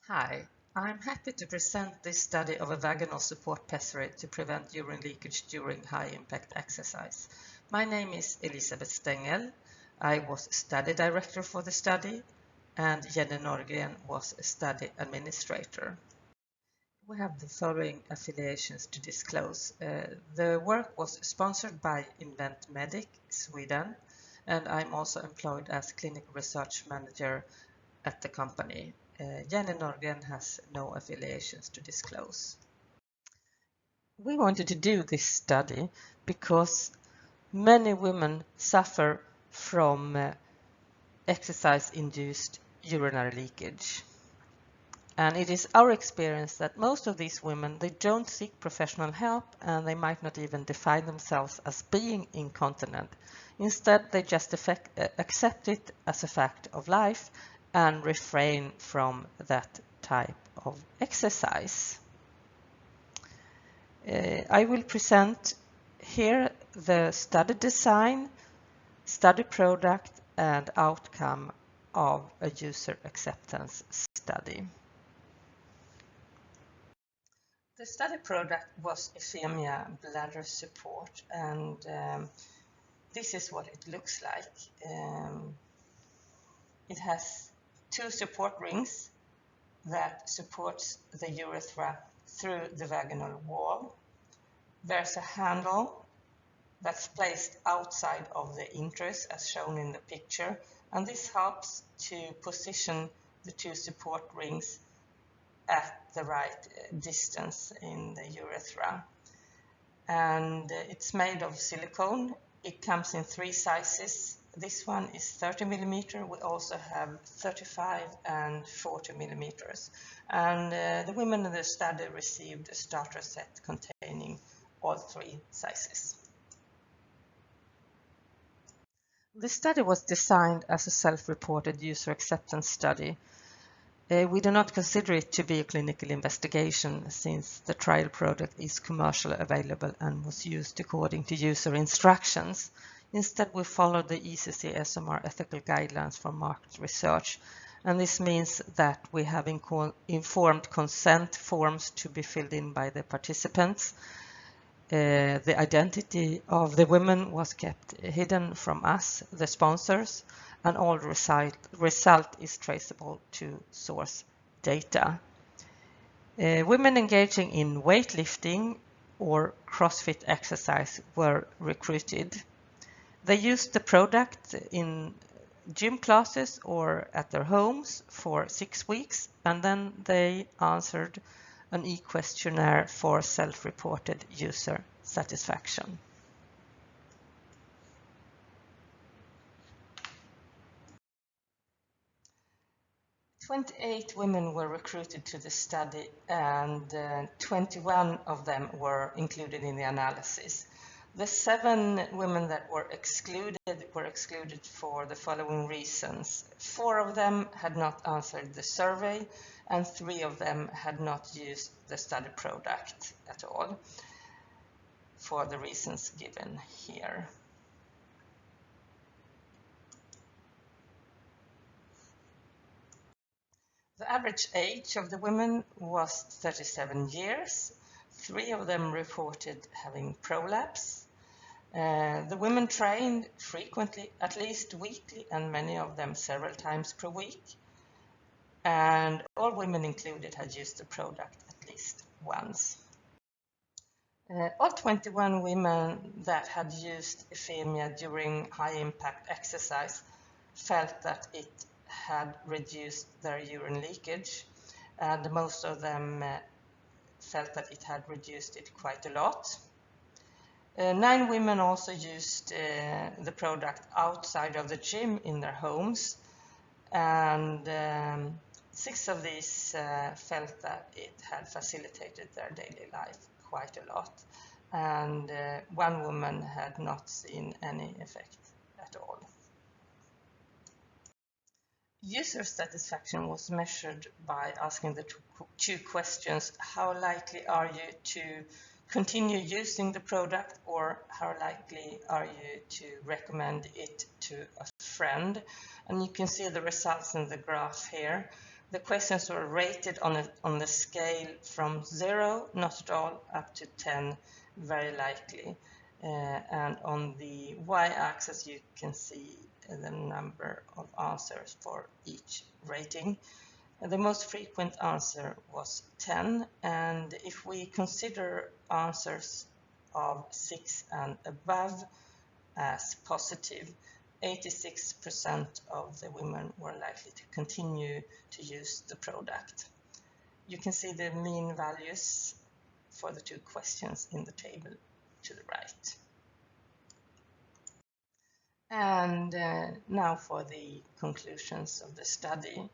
Hi, I'm happy to present this study of a vaginal support pessary to prevent urine leakage during high-impact exercise. My name is Elisabeth Sthengel. I was study director for the study, and Jenny Norrgren was a study administrator. We have the following affiliations to disclose. The work was sponsored by Invent Medic Sweden, and I'm also employed as clinical research manager at the company. Jenny Norrgren has no affiliations to disclose. We wanted to do this study because many women suffer from exercise-induced urinary leakage. And it is our experience that most of these women, they don't seek professional help and they might not even define themselves as being incontinent. Instead, they just accept it as a fact of life and refrain from that type of exercise. I will present here the study design, study product, and outcome of a user acceptance study. The study product was Efemia bladder support, and this is what it looks like. It has two support rings that supports the urethra through the vaginal wall. There's a handle that's placed outside of the uterus as shown in the picture, and this helps to position the two support rings at the right distance in the urethra. And it's made of silicone. It comes in three sizes. This one is 30 millimeter. We also have 35 and 40 millimeters. And the women in the study received a starter set containing all three sizes. The study was designed as a self-reported user acceptance study. We do not consider it to be a clinical investigation since the trial product is commercially available and was used according to user instructions. Instead, we follow the ECC SMR ethical guidelines for market research, and this means that we have informed consent forms to be filled in by the participants. The identity of the women was kept hidden from us, the sponsors, and all result is traceable to source data. Women engaging in weightlifting or CrossFit exercise were recruited. They used the product in gym classes or at their homes for 6 weeks, and then they answered an e-questionnaire for self-reported user satisfaction. 28 women were recruited to the study, and 21 of them were included in the analysis. The 7 women that were excluded for the following reasons. 4 of them had not answered the survey, and 3 of them had not used the study product at all, for the reasons given here. The average age of the women was 37 years. 3 of them reported having prolapse. The women trained frequently, at least weekly, and many of them several times per week. And all women included had used the product at least once. All 21 women that had used Efemia during high-impact exercise felt that it had reduced their urine leakage, and most of them felt that it had reduced it quite a lot. 9 women also used the product outside of the gym in their homes, and 6 of these felt that it had facilitated their daily life quite a lot, and 1 woman had not seen any effect at all. User satisfaction was measured by asking the two questions: how likely are you to continue using the product, or how likely are you to recommend it to a friend? And you can see the results in the graph here. The questions were rated on the scale from 0, not at all, up to 10, very likely. And on the y-axis you can see the number of answers for each rating. The most frequent answer was 10, and if we consider answers of 6 and above as positive, 86% of the women were likely to continue to use the product. You can see the mean values for the two questions in the table to the right. And now for the conclusions of the study.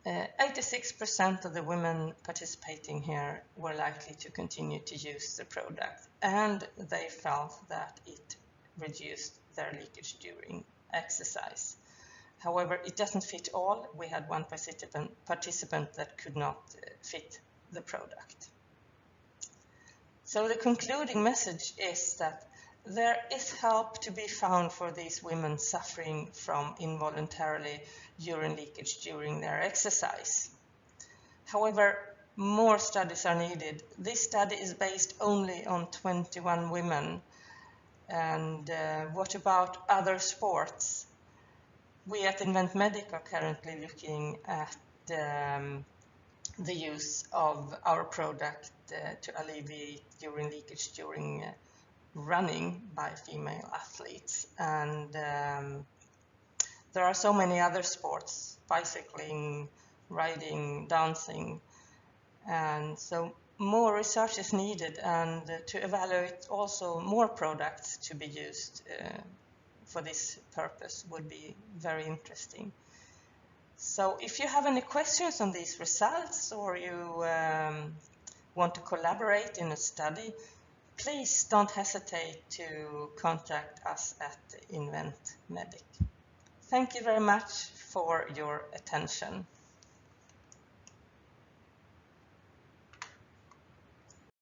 86% of the women participating here were likely to continue to use the product, and they felt that it reduced their leakage during exercise. However, it doesn't fit all. We had one participant that could not fit the product. So the concluding message is that there is help to be found for these women suffering from involuntarily urine leakage during their exercise. However, more studies are needed. This study is based only on 21 women. And what about other sports? We at Invent Medic are currently looking at the use of our product to alleviate urine leakage during running by female athletes. And there are so many other sports, bicycling, riding, dancing, and so more research is needed, and to evaluate also more products to be used for this purpose would be very interesting. So if you have any questions on these results, or you want to collaborate in a study, please don't hesitate to contact us at Invent Medic. Thank you very much for your attention.